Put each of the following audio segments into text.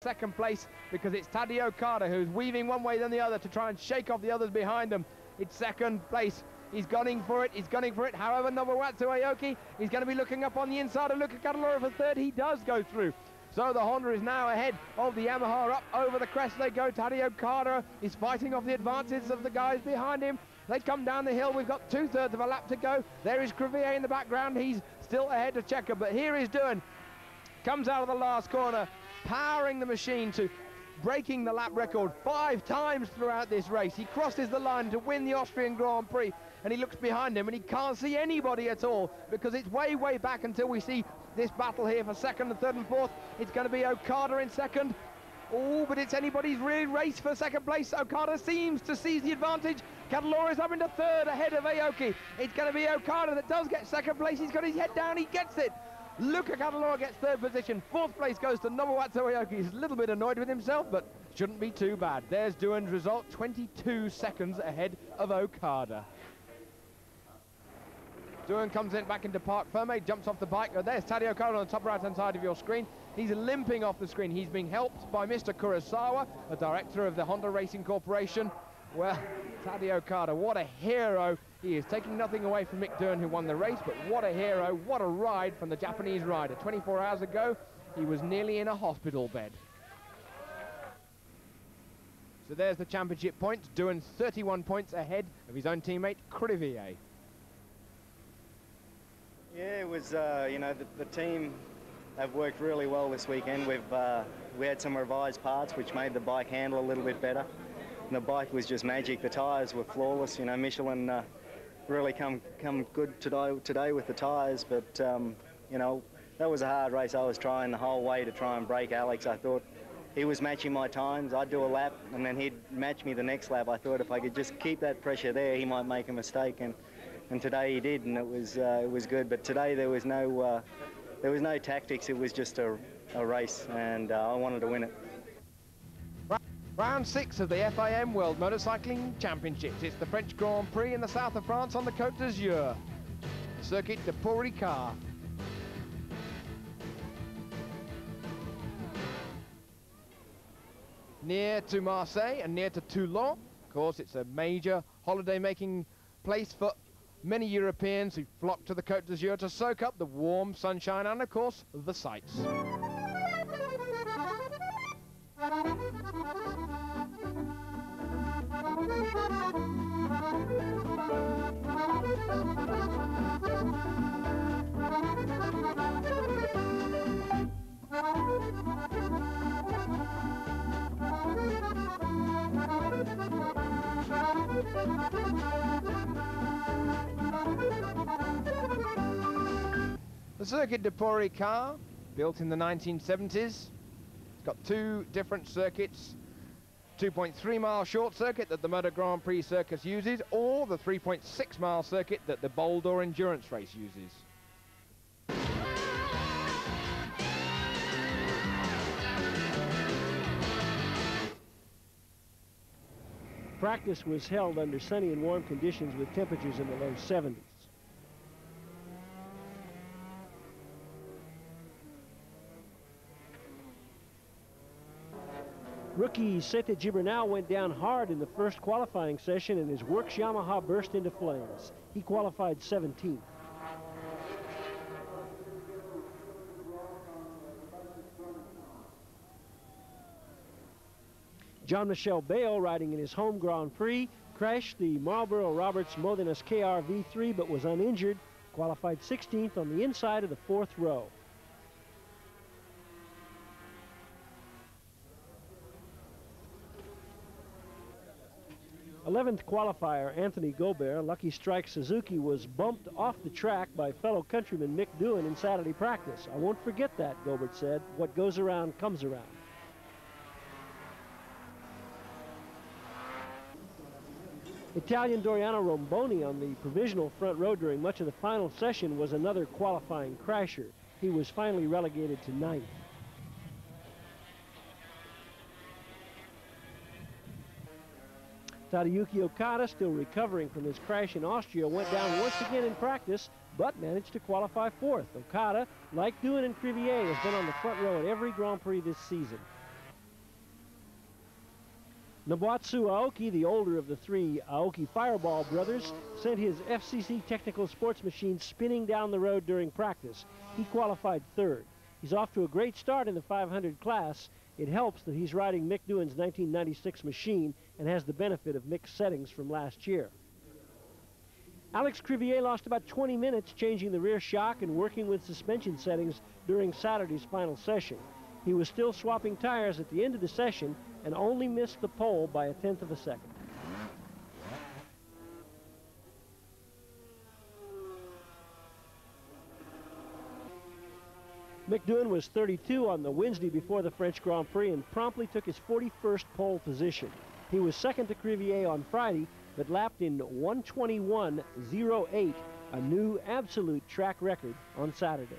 second place because it's Tadej Okada who's weaving one way then the other to try and shake off the others behind them. It's second place. He's gunning for it. He's gunning for it. However, Nobuwatsu Aoki, he's going to be looking up on the inside of Luca Cadalora for third. He does go through. So the Honda is now ahead of the Yamaha. Up over the crest they go. Tadej Okada is fighting off the advances of the guys behind him. They come down the hill. We've got 2/3 of a lap to go. There is Crevier in the background. He's still ahead of Checker, but here is Doohan. Comes out of the last corner, powering the machine to breaking the lap record 5 times throughout this race. He crosses the line to win the Austrian Grand Prix, and he looks behind him and he can't see anybody at all because it's way back until we see this battle here for second and third and fourth. It's going to be Okada in second. Oh, but it's anybody's really race for second place. Okada seems to seize the advantage. Cadalora is up into third ahead of Aoki. It's going to be Okada that does get second place. He's got his head down, he gets it. Luca Cadalora gets third position. Fourth place goes to Nobuwatsu Aoki. He's a little bit annoyed with himself, but shouldn't be too bad. There's Doohan's result, 22 seconds ahead of Okada. Doohan comes in back into Parc Ferme, jumps off the bike. Oh, there's Tadej Okada on the top right-hand side of your screen. He's limping off the screen. He's being helped by Mr. Kurosawa, the director of the Honda Racing Corporation. Well, Tadej Okada, what a hero. He is taking nothing away from Mick Doohan, who won the race, but what a hero, what a ride from the Japanese rider. 24 hours ago, he was nearly in a hospital bed. So there's the championship points. Doohan's 31 points ahead of his own teammate, Crevier. Yeah, it was, you know, the team have worked really well this weekend. We had some revised parts which made the bike handle a little bit better. And the bike was just magic. The tyres were flawless. You know, Michelin really come good today with the tyres. But, you know, that was a hard race. I was trying the whole way to try and break Alex. I thought he was matching my times. I'd do a lap and then he'd match me the next lap. I thought if I could just keep that pressure there, he might make a mistake. And today he did, and it was good. But today there was no tactics. It was just a race, and I wanted to win it. Round 6 of the FIM World Motorcycling Championships. It's the French Grand Prix in the south of France on the Côte d'Azur. The circuit de Paul Ricard. Near to Marseille and near to Toulon. Of course, it's a major holiday-making place for many Europeans who flock to the Côte d'Azur to soak up the warm sunshine and, of course, the sights. The circuit de Paul Ricard, built in the 1970s, it's got 2 different circuits. 2.3 mile short circuit that the Moto Grand Prix Circus uses, or the 3.6 mile circuit that the Bol d'Or Endurance Race uses. Practice was held under sunny and warm conditions with temperatures in the low 70s. Rookie Sete Gibernau went down hard in the first qualifying session and his Works Yamaha burst into flames. He qualified 17th. Jean-Michel Bayle, riding in his home Grand Prix, crashed the Marlboro Roberts Modenus KR V3 but was uninjured, qualified 16th on the inside of the 4th row. Eleventh qualifier Anthony Gobert, Lucky Strike Suzuki, was bumped off the track by fellow countryman Mick Doohan in Saturday practice. "I won't forget that," Gobert said. "What goes around comes around." Italian Doriano Romboni on the provisional front row during much of the final session was another qualifying crasher. He was finally relegated to 9th. Tadayuki Okada, still recovering from his crash in Austria, went down once again in practice, but managed to qualify 4th. Okada, like Doohan and Crevier, has been on the front row at every Grand Prix this season. Nobuatsu Aoki, the older of the three Aoki Fireball brothers, sent his FCC technical sports machine spinning down the road during practice. He qualified third. He's off to a great start in the 500 class. It helps that he's riding Mick Doohan's 1996 machine and has the benefit of Mick's settings from last year. Alex Crivier lost about 20 minutes changing the rear shock and working with suspension settings during Saturday's final session. He was still swapping tires at the end of the session and only missed the pole by a tenth of a second. Mick Doohan was 32 on the Wednesday before the French Grand Prix and promptly took his 41st pole position. He was second to Crivier on Friday, but lapped in 1:21.08, a new absolute track record on Saturday.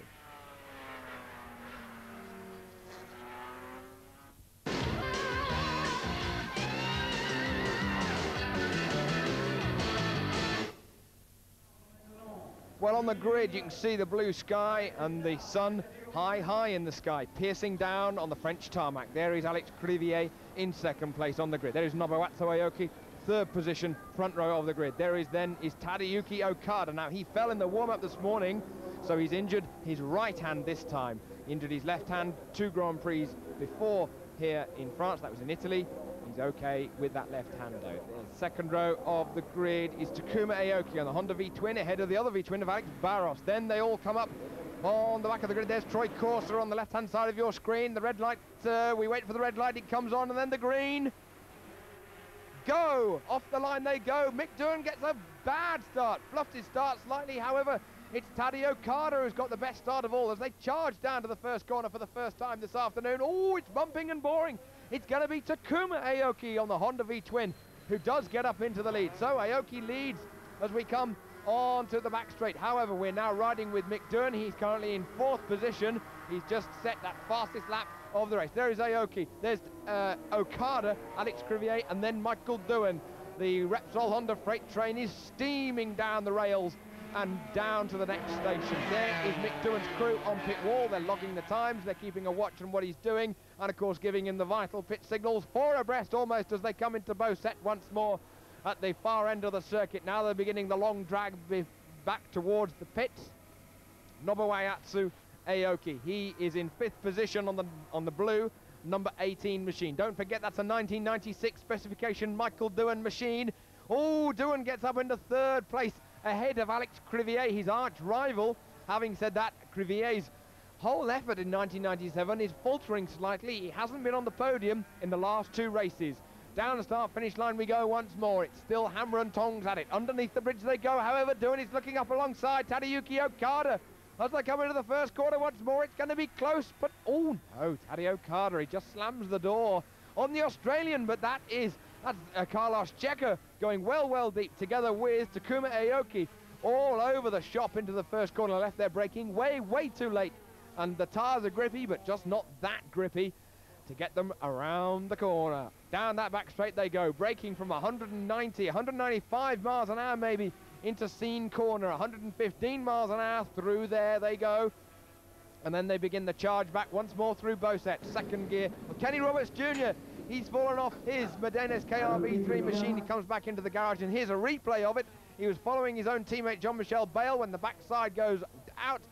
Well, on the grid, you can see the blue sky and the sun high in the sky, piercing down on the French tarmac. There is Alex Crivier in second place on the grid. There is Nobuatsu Aoki, third position, front row of the grid. There is Tadayuki Okada. Now, he fell in the warm-up this morning, so he's injured his right hand this time. Injured his left hand 2 Grand Prix before here in France. That was in Italy. He's okay with that left hand, though. The second row of the grid is Takuma Aoki on the Honda V-twin, ahead of the other V-twin of Alex Barros. Then they all come up on the back of the grid. There's Troy Corser on the left-hand side of your screen. The red light, we wait for the red light, it comes on, and then the green. Go! Off the line they go. Mick Doohan gets a bad start. Fluffed his start slightly, however, it's Tadeo Okada who's got the best start of all as they charge down to the first corner for the first time this afternoon. Oh, it's bumping and boring. It's going to be Takuma Aoki on the Honda V-twin who does get up into the lead. So Aoki leads as we come on to the back straight. However, we're now riding with Mick Doohan. He's currently in 4th position. He's just set that fastest lap of the race. There is Aoki. There's Okada, Alex Crivier, and then Michael Doohan. The Repsol Honda freight train is steaming down the rails and down to the next station. There is Mick Doohan's crew on pit wall. They're logging the times. They're keeping a watch on what he's doing, and of course giving him the vital pit signals. 4 abreast almost as they come into Beausset once more at the far end of the circuit. Now they're beginning the long drag back towards the pits. Nobuatsu Aoki, he is in 5th position on the blue number 18 machine. Don't forget that's a 1996 specification Michael Doohan machine. Oh, Doohan gets up into 3rd place ahead of Alex Crivier, his arch rival. Having said that, Crivier's whole effort in 1997 is faltering slightly. He hasn't been on the podium in the last 2 races. Down the start-finish line we go once more. It's still hammer and tongs at it. Underneath the bridge they go. However, Doohan is looking up alongside Tadayuki Okada. As they come into the first corner once more, it's going to be close, but oh no, Tadeo Okada, he just slams the door on the Australian, but that's Carlos Checa going well deep together with Takuma Aoki all over the shop into the first corner left. They're braking way too late, and the tires are grippy, but just not that grippy to get them around the corner. Down that back straight they go, braking from 195 miles an hour maybe into Scene Corner, 115 miles an hour through there they go. And then they begin the charge back once more through Beausset, 2nd gear. Well, Kenny Roberts Jr., he's fallen off his Medeiros KRV3 machine. He comes back into the garage, and here's a replay of it. He was following his own teammate Jean-Michel Bale. When the backside goes out,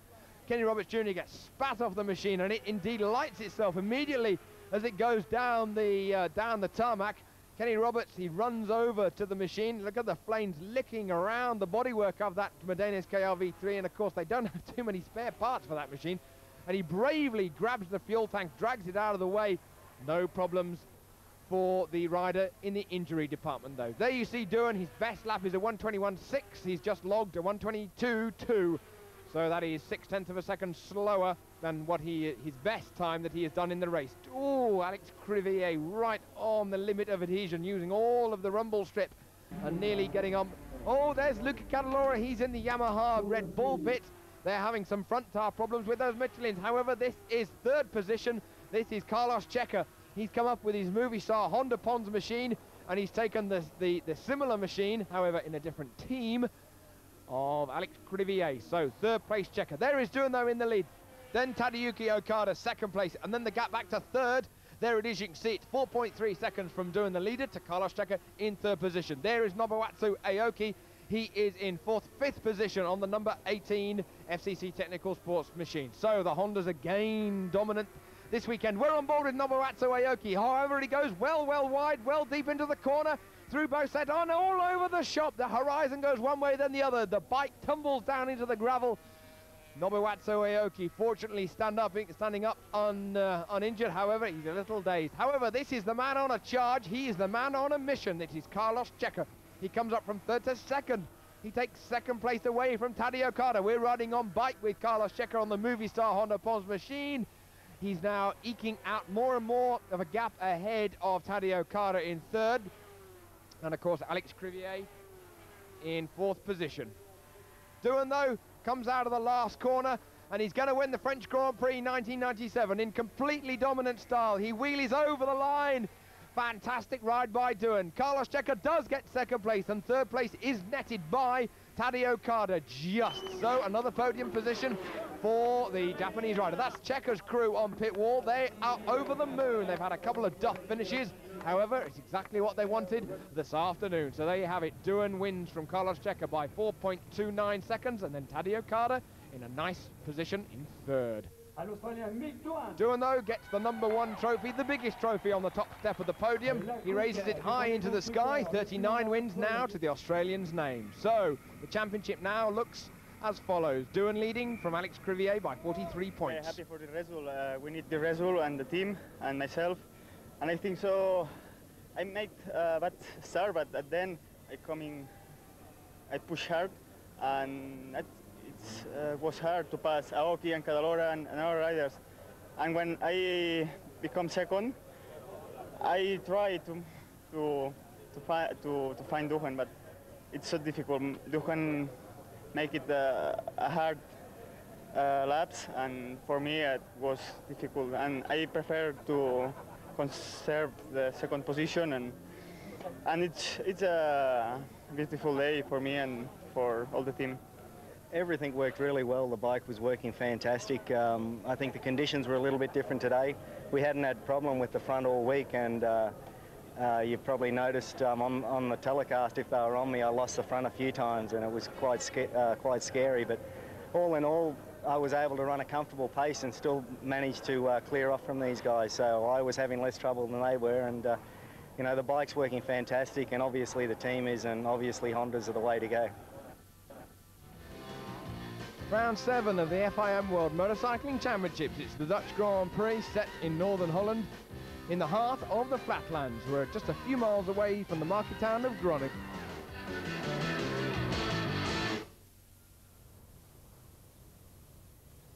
Kenny Roberts Jr. gets spat off the machine, and it indeed lights itself immediately as it goes down the tarmac. Kenny Roberts, he runs over to the machine. Look at the flames licking around the bodywork of that Medeiros KRV3, and of course they don't have too many spare parts for that machine. And he bravely grabs the fuel tank, drags it out of the way. No problems for the rider in the injury department, though. There you see Doohan. His best lap is a 1:21.6. He's just logged a 1:22.2. So that is 0.6 of a second slower than what his best time that he has done in the race. Oh, Alex Crivier right on the limit of adhesion, using all of the rumble strip and nearly getting on. Oh, there's Luca Cadalora. He's in the Yamaha Red Bull pit. They're having some front tire problems with those Michelins. However, this is 3rd position. This is Carlos Checa. He's come up with his movie star Honda Pons machine, and he's taken the similar machine, however, in a different team, of Alex Crivier. So 3rd place Checa. There is Doohan though in the lead. Then Tadayuki Okada 2nd place, and then the gap back to 3rd. There it is, you can see it's 4.3 seconds from doing the leader to Carlos Checa in third position. There is Nobuatsu Aoki. He is in fifth position on the number 18 FCC Technical Sports machine. So the Hondas again dominant this weekend. We're on board with Nobuatsu Aoki. However, he goes well wide, well deep into the corner, through both sets, on all over the shop. The horizon goes one way, then the other. The bike tumbles down into the gravel. Nobuatsu Aoki fortunately standing up uninjured. However, he's a little dazed. However, this is the man on a charge. He is the man on a mission. It is Carlos Checa. He comes up from third to second. He takes second place away from Tadej Okada. We're riding on bike with Carlos Checa on the Movistar Honda Pons machine. He's now eking out more and more of a gap ahead of Tadej Okada in third. And of course, Alex Crivier in fourth position. Doohan, though, comes out of the last corner, and he's going to win the French Grand Prix 1997 in completely dominant style. He wheelies over the line. Fantastic ride by Doohan. Carlos Checa does get second place, and third place is netted by Tadej Okada. Just so, another podium position for the Japanese rider. That's Checa's crew on pit wall. They are over the moon. They've had a couple of duff finishes. However, it's exactly what they wanted this afternoon. So there you have it. Doohan wins from Carlos Checa by 4.29 seconds, and then Tadej Okada in a nice position in third. Doohan, though, gets the #1 trophy, the biggest trophy on the top step of the podium. He raises it high into the sky. 39 wins now to the Australian's name. So the championship now looks as follows. Doohan leading from Alex Crivier by 43 points. Happy for the result. We need the result, and the team and myself. And I think so. I made that start, but then I push hard, and it was hard to pass Aoki and Cadalora and other riders. And when I become second, I try to find Doohan, but it's so difficult. Doohan make it a hard laps, and for me it was difficult. And I prefer to conserve the second position, and it's a beautiful day for me and for all the team. Everything worked really well. The bike was working fantastic. I think the conditions were a little bit different today. We hadn't had problem with the front all week, and you've probably noticed on the telecast, if they were on me, I lost the front a few times, and it was quite scary. But all in all, I was able to run a comfortable pace and still manage to clear off from these guys. So I was having less trouble than they were, and you know, the bike's working fantastic, and obviously the team is, and obviously Hondas are the way to go. Round 7 of the FIM World Motorcycling Championships. It's the Dutch Grand Prix set in Northern Holland, in the heart of the flatlands. We're just a few miles away from the market town of Groningen.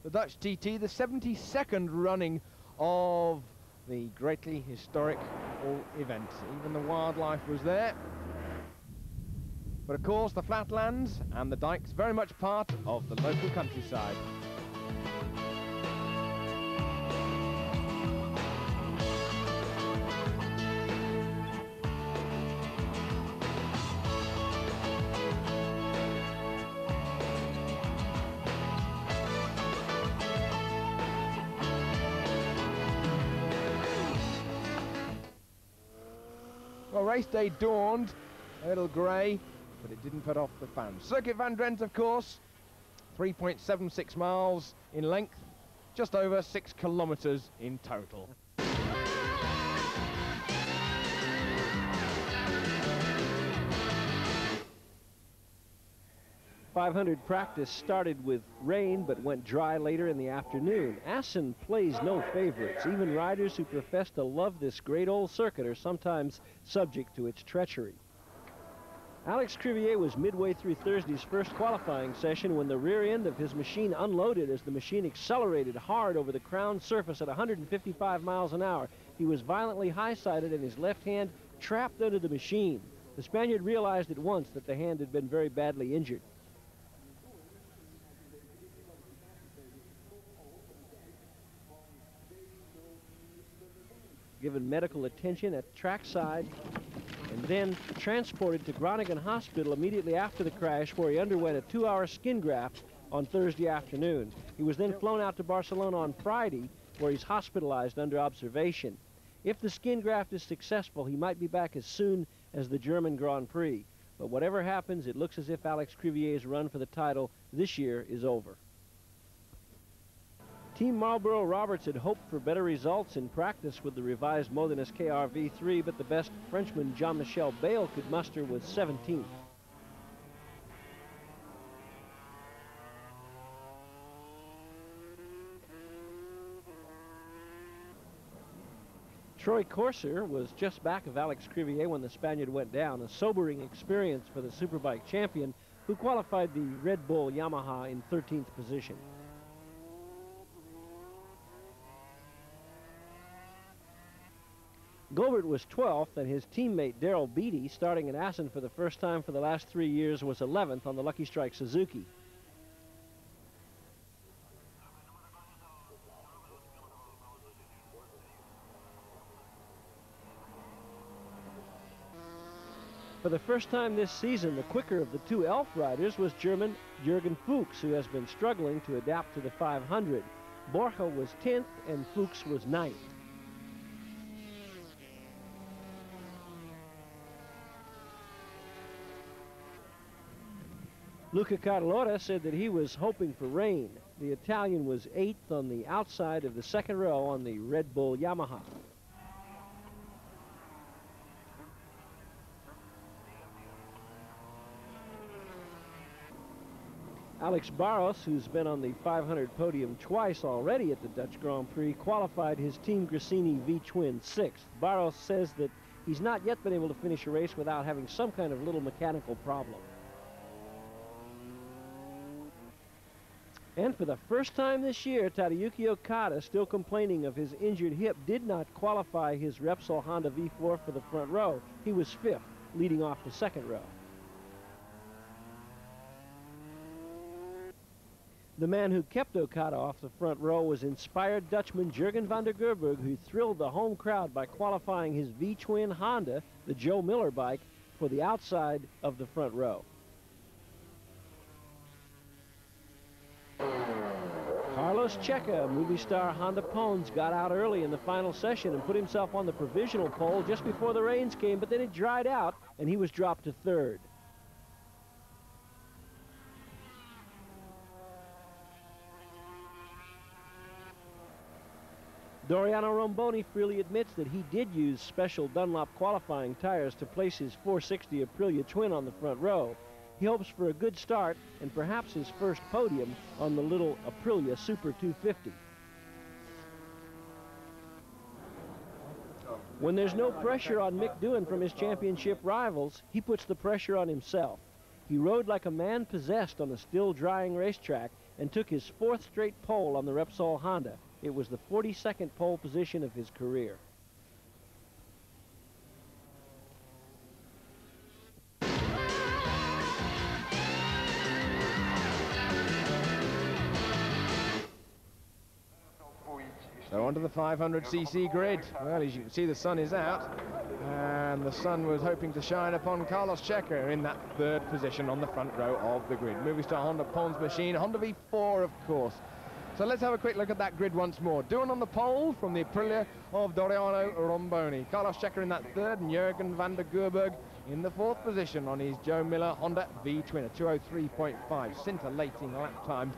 The Dutch TT, the 72nd running of the greatly historic event. Even the wildlife was there. But of course, the flatlands and the dikes very much part of the local countryside. Well, race day dawned a little grey, but it didn't put off the fans. Circuit van Drent, of course, 3.76 miles in length, just over 6 kilometres in total. 500 practice started with rain but went dry later in the afternoon. Assen plays no favorites. Even riders who profess to love this great old circuit are sometimes subject to its treachery. Alex Crivier was midway through Thursday's first qualifying session when the rear end of his machine unloaded as the machine accelerated hard over the crown surface at 155 miles an hour. He was violently high-sided and his left hand trapped under the machine. The Spaniard realized at once that the hand had been very badly injured. Given medical attention at trackside, and then transported to Groningen Hospital immediately after the crash, where he underwent a 2-hour skin graft on Thursday afternoon. He was then flown out to Barcelona on Friday, where he's hospitalized under observation. If the skin graft is successful, he might be back as soon as the German Grand Prix. But whatever happens, it looks as if Alex Crivier's run for the title this year is over. Team Marlboro Roberts had hoped for better results in practice with the revised Modena KRV3, but the best Frenchman Jean-Michel Bayle could muster was 17th. Troy Corser was just back of Alex Crivier when the Spaniard went down, a sobering experience for the Superbike champion, who qualified the Red Bull Yamaha in 13th position. Gilbert was 12th, and his teammate Daryl Beattie, starting in Assen for the first time for the last 3 years, was 11th on the Lucky Strike Suzuki. For the first time this season, the quicker of the two Elf riders was German Jürgen Fuchs, who has been struggling to adapt to the 500. Borja was 10th and Fuchs was 9th. Luca Cadalora said that he was hoping for rain. The Italian was 8th on the outside of the second row on the Red Bull Yamaha. Alex Barros, who's been on the 500 podium twice already at the Dutch Grand Prix, qualified his Team Gresini V-Twin 6th. Barros says that he's not yet been able to finish a race without having some kind of little mechanical problem. And for the first time this year, Tadayuki Okada, still complaining of his injured hip, did not qualify his Repsol Honda V4 for the front row. He was 5th, leading off the second row. The man who kept Okada off the front row was inspired Dutchman Jürgen van der Gerburg, who thrilled the home crowd by qualifying his V-Twin Honda, the Joe Miller bike, for the outside of the front row. Carlos Checa, movie star Honda Pons, got out early in the final session and put himself on the provisional pole just before the rains came, but then it dried out and he was dropped to 3rd. Doriano Romboni freely admits that he did use special Dunlop qualifying tires to place his 460 Aprilia Twin on the front row. He hopes for a good start and perhaps his first podium on the little Aprilia Super 250. When there's no pressure on Mick Doohan from his championship rivals, he puts the pressure on himself. He rode like a man possessed on a still drying racetrack and took his 4th straight pole on the Repsol Honda. It was the 42nd pole position of his career. So onto the 500cc grid. Well, as you can see, the sun is out, and the sun was hoping to shine upon Carlos Checa in that 3rd position on the front row of the grid. Movie star Honda Pons machine, Honda V4, of course. So let's have a quick look at that grid once more. Doohan on the pole from the Aprilia of Doriano Romboni. Carlos Checa in that 3rd, and Jürgen van der Gerburg in the 4th position on his Joe Miller Honda V-Twin, a 2:03.5, scintillating lap time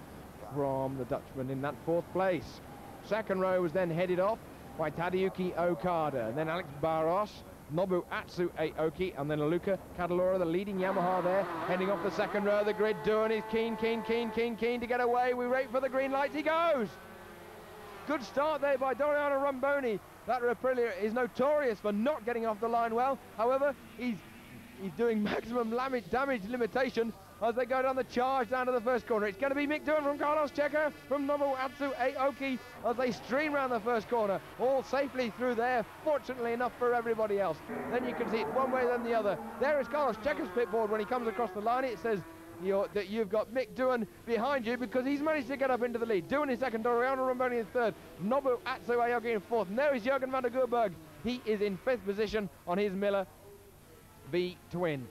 from the Dutchman in that 4th place. Second row was then headed off by Tadayuki Okada, and then Alex Barros, Nobuatsu Aoki, and then Luca Cadalora, the leading Yamaha there, heading off the second row of the grid. Doohan is keen to get away. We wait for the green lights. He goes! Good start there by Doriano Romboni. That Aprilia is notorious for not getting off the line well. However, he's doing maximum damage limitation as they go down the charge down to the first corner. It's going to be Mick Doohan from Carlos Checa, from Nobuatsu Aoki, as they stream around the first corner, all safely through there, fortunately enough for everybody else. Then you can see it one way then the other. There is Carlos Checa's pitboard when he comes across the line. It says that you've got Mick Doohan behind you because he's managed to get up into the lead. Doohan is 2nd, Doriano Romboni is 3rd, Nobuatsu Aoki in 4th, and there is Jürgen van der Gerburg. He is in 5th position on his Miller V-Twin.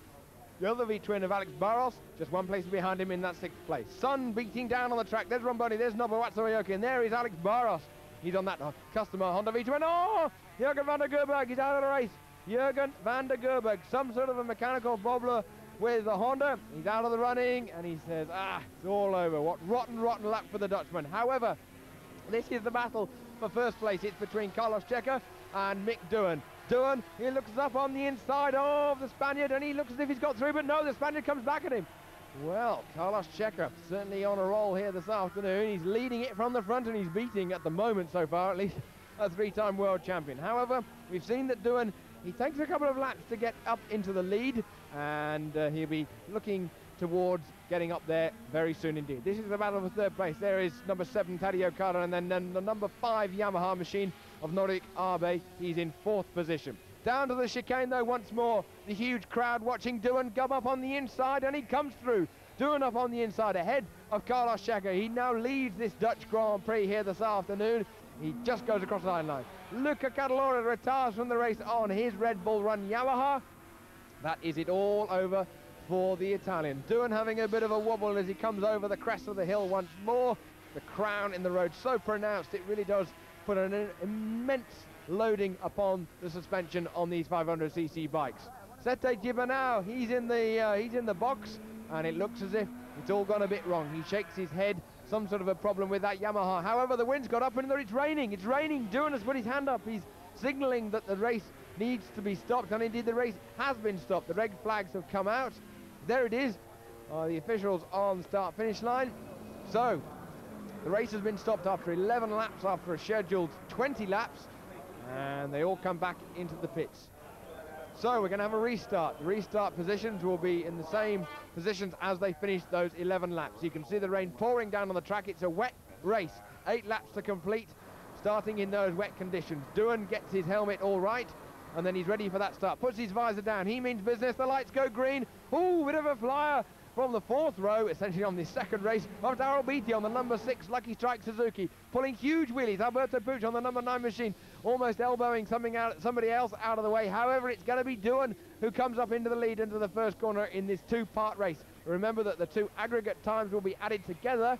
The other V-Twin of Alex Barros, just one place behind him in that 6th place. Sun beating down on the track. There's Romboni, there's Nobuatsu Aoki, and there is Alex Barros He's on that customer Honda V12. Oh, Jürgen van der Gerberg is out of the race. Jürgen van der Gerberg, some sort of a mechanical bobbler with the Honda. He's out of the running, and he says, it's all over. What rotten luck for the Dutchman. However, this is the battle for first place. It's between Carlos Checa and Mick Doohan. Doohan, he looks up on the inside of the Spaniard, and he looks as if he's got through, but no, the Spaniard comes back at him. Well, Carlos Checa certainly on a roll here this afternoon. He's leading it from the front, and he's beating, at the moment so far at least, a three-time world champion. However, we've seen that Doohan, he takes a couple of laps to get up into the lead, and he'll be looking towards getting up there very soon indeed. This is the battle for third place. There is number 7 Tadej Okada, and then the number 5 Yamaha machine of Norik Abe. He's in 4th position. Down to the chicane though once more. The huge crowd watching Doohan come up on the inside, and he comes through. Doohan up on the inside ahead of Carlos Checa. He now leads this Dutch Grand Prix here this afternoon. He just goes across the line. Luca Cadalora retires from the race on his Red Bull Run Yamaha. That is it all over for the Italian. Doohan having a bit of a wobble as he comes over the crest of the hill once more. The crown in the road so pronounced, it really does put an immense loading upon the suspension on these 500cc bikes. Sete Gibernau, he's in the box, and it looks as if it's all gone a bit wrong. He shakes his head, some sort of a problem with that Yamaha. However, the wind's got up and it's raining. It's raining. Doohan has put his hand up. He's signaling that the race needs to be stopped, and indeed the race has been stopped. The red flags have come out. There it is. The officials on the start-finish line. So the race has been stopped after 11 laps, after a scheduled 20 laps, and they all come back into the pits. So we're going to have a restart. The restart positions will be in the same positions as they finished those 11 laps. You can see the rain pouring down on the track. It's a wet race. 8 laps to complete, starting in those wet conditions. Doohan gets his helmet all right, and then he's ready for that start. Puts his visor down. He means business. The lights go green. Ooh, bit of a flyer from the 4th row, essentially on the second race, of Daryl Beattie on the number 6 Lucky Strike Suzuki, pulling huge wheelies. Alberto Puig on the number 9 machine, almost elbowing somebody else out of the way. However, it's going to be Doohan who comes up into the lead into the first corner in this 2-part race. Remember that the 2 aggregate times will be added together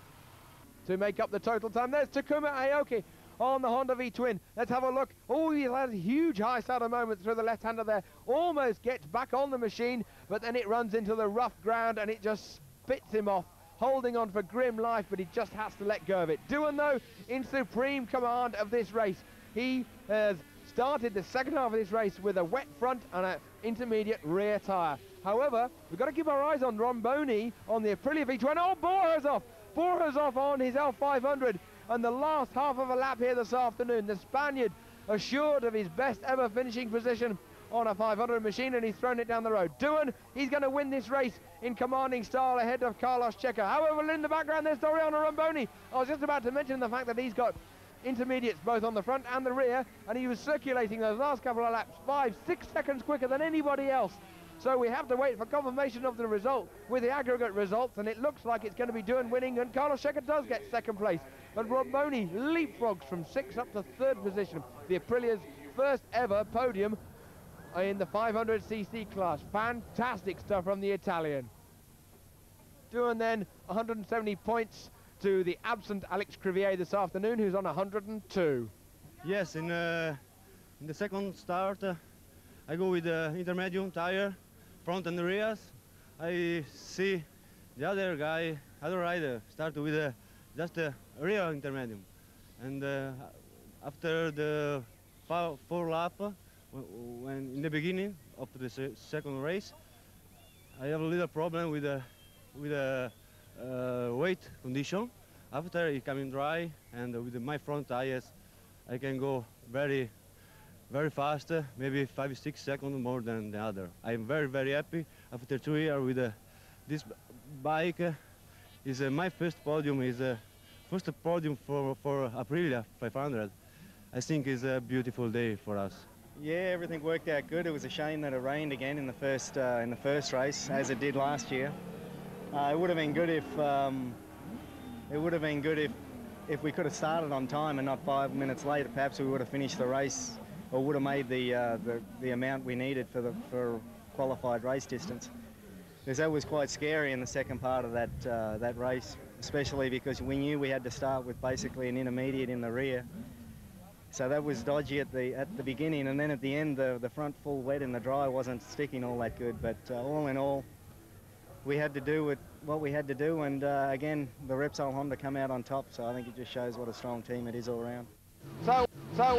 to make up the total time. There's Takuma Aoki on the Honda V-Twin. Let's have a look. Oh, he has a huge high starter moment through the left-hander there. Almost gets back on the machine, but then it runs into the rough ground and it just spits him off, holding on for grim life, but he just has to let go of it. Doohan, though, in supreme command of this race. He has started the second half of this race with a wet front and an intermediate rear tyre. However, we've got to keep our eyes on Romboni on the Aprilia V-Twin. Oh, Borja's off! Borja's off on his L500. And the last half of a lap here this afternoon, the Spaniard assured of his best ever finishing position on a 500 machine, and he's thrown it down the road. Doohan, he's going to win this race in commanding style ahead of Carlos Checa. However, in the background there's Doriano Romboni. I was just about to mention the fact that he's got intermediates both on the front and the rear, and he was circulating those last couple of laps 5-6 seconds quicker than anybody else. So we have to wait for confirmation of the result with the aggregate results, and it looks like it's going to be Doohan winning, and Carlos Checa does get second place. But Romboni leapfrogs from 6th up to 3rd position. The Aprilia's first ever podium in the 500cc class. Fantastic stuff from the Italian. Doohan then 170 points to the absent Alex Crivier this afternoon, who's on 102. Yes, in the second start, I go with the intermediate tire, front and rears. I see the other rider start with just a rear intermediate. And after the 4 lap, when in the beginning of the second race, I have a little problem with the weight condition. After it coming dry, and with my front tires, I can go very fast, maybe 5-6 seconds more than the other. I'm very happy after 2 years with this bike. Is my first podium, is first podium for Aprilia 500. I think it's a beautiful day for us. Yeah, everything worked out good. It was a shame that it rained again in the first race, as it did last year. It would have been good if we could have started on time and not 5 minutes later. Perhaps we would have finished the race, or would have made the amount we needed for qualified race distance. Because that was quite scary in the second part of that race, especially because we knew we had to start with basically an intermediate in the rear, So that was dodgy at the beginning, and then at the end, the front full wet and the dry wasn't sticking all that good. But all in all, we had to do with what we had to do, and again, the Repsol Honda come out on top. So I think it just shows what a strong team it is all around. So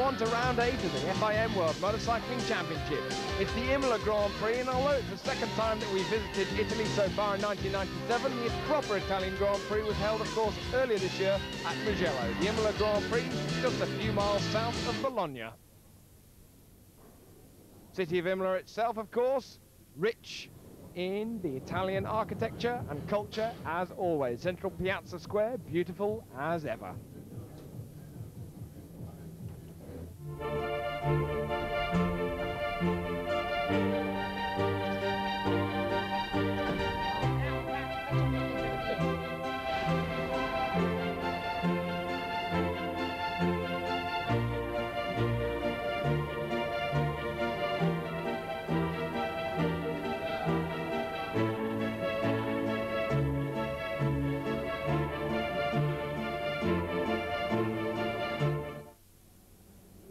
on to round 8 of the FIM World Motorcycling Championship. It's the Imola Grand Prix, and although it's the second time that we've visited Italy so far in 1997, the proper Italian Grand Prix was held, of course, earlier this year at Mugello. The Imola Grand Prix, just a few miles south of Bologna. City of Imola itself, of course, rich in the Italian architecture and culture as always. Central Piazza Square, beautiful as ever.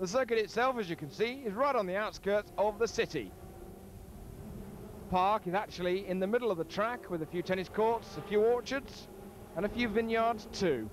The circuit itself, as you can see, is right on the outskirts of the city. Park is actually in the middle of the track with a few tennis courts, a few orchards, and a few vineyards too.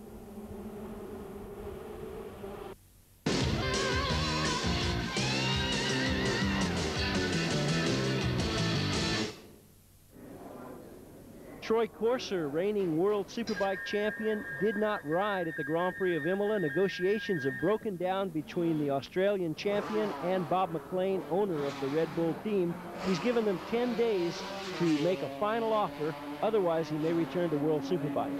Troy Corser, reigning World Superbike champion, did not ride at the Grand Prix of Imola. Negotiations have broken down between the Australian champion and Bob McLean, owner of the Red Bull team. He's given them 10 days to make a final offer. Otherwise, he may return to World Superbike.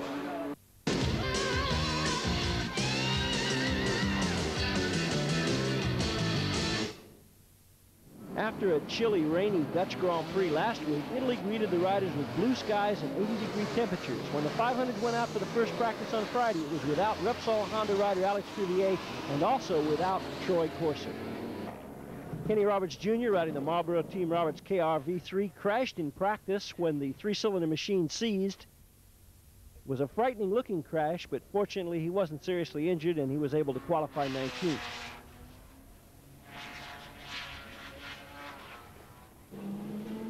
After a chilly, rainy Dutch Grand Prix last week, Italy greeted the riders with blue skies and 80-degree temperatures. When the 500s went out for the first practice on Friday, it was without Repsol Honda rider Alex Crivier and also without Troy Corser. Kenny Roberts Jr., riding the Marlboro Team Roberts KR-V3, crashed in practice when the three-cylinder machine seized. It was a frightening-looking crash, but fortunately he wasn't seriously injured and he was able to qualify 19th.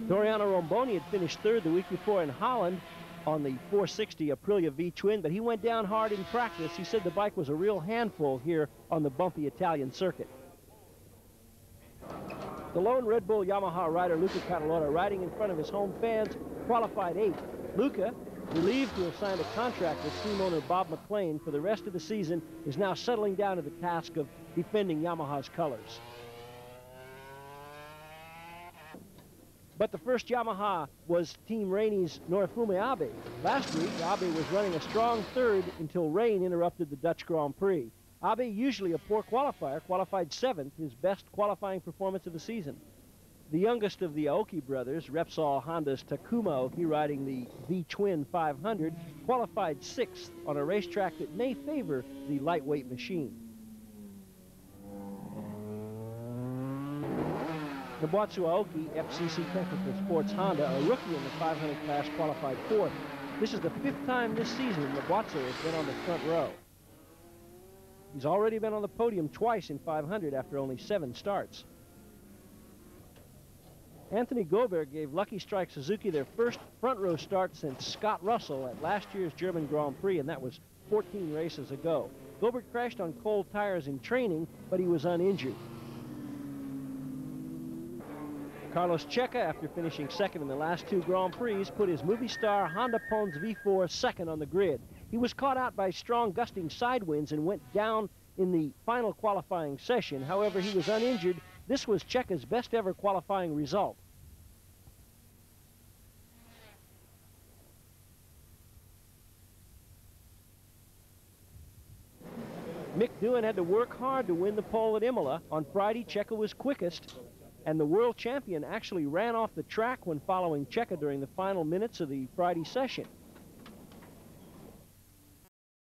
Doriano Romboni had finished third the week before in Holland on the 460 Aprilia V-twin, but he went down hard in practice. He said the bike was a real handful here on the bumpy Italian circuit. The lone Red Bull Yamaha rider, Luca Catalora, riding in front of his home fans, qualified 8th. Luca, relieved to have signed a contract with team owner Bob McLean for the rest of the season, is now settling down to the task of defending Yamaha's colors. But the first Yamaha was Team Rainey's Norifumi Abe. Last week, Abe was running a strong third until rain interrupted the Dutch Grand Prix. Abe, usually a poor qualifier, qualified 7th, his best qualifying performance of the season. The youngest of the Aoki brothers, Repsol Honda's Takuma Aoki, riding the V-twin 500, qualified 6th on a racetrack that may favor the lightweight machine. Nobuatsu Aoki, FCC Technical Sports Honda, a rookie in the 500 class, qualified 4th. This is the 5th time this season Nobuatsu has been on the front row. He's already been on the podium twice in 500 after only 7 starts. Anthony Goldberg gave Lucky Strike Suzuki their first front row start since Scott Russell at last year's German Grand Prix, and that was 14 races ago. Goldberg crashed on cold tires in training, but he was uninjured. Carlos Checa, after finishing 2nd in the last 2 Grand Prix, put his Movistar Honda Pons V4 2nd on the grid. He was caught out by strong gusting side winds and went down in the final qualifying session. However, he was uninjured. This was Checa's best ever qualifying result. Mick Doohan had to work hard to win the pole at Imola. On Friday, Checa was quickest, and the world champion actually ran off the track when following Checa during the final minutes of the Friday session.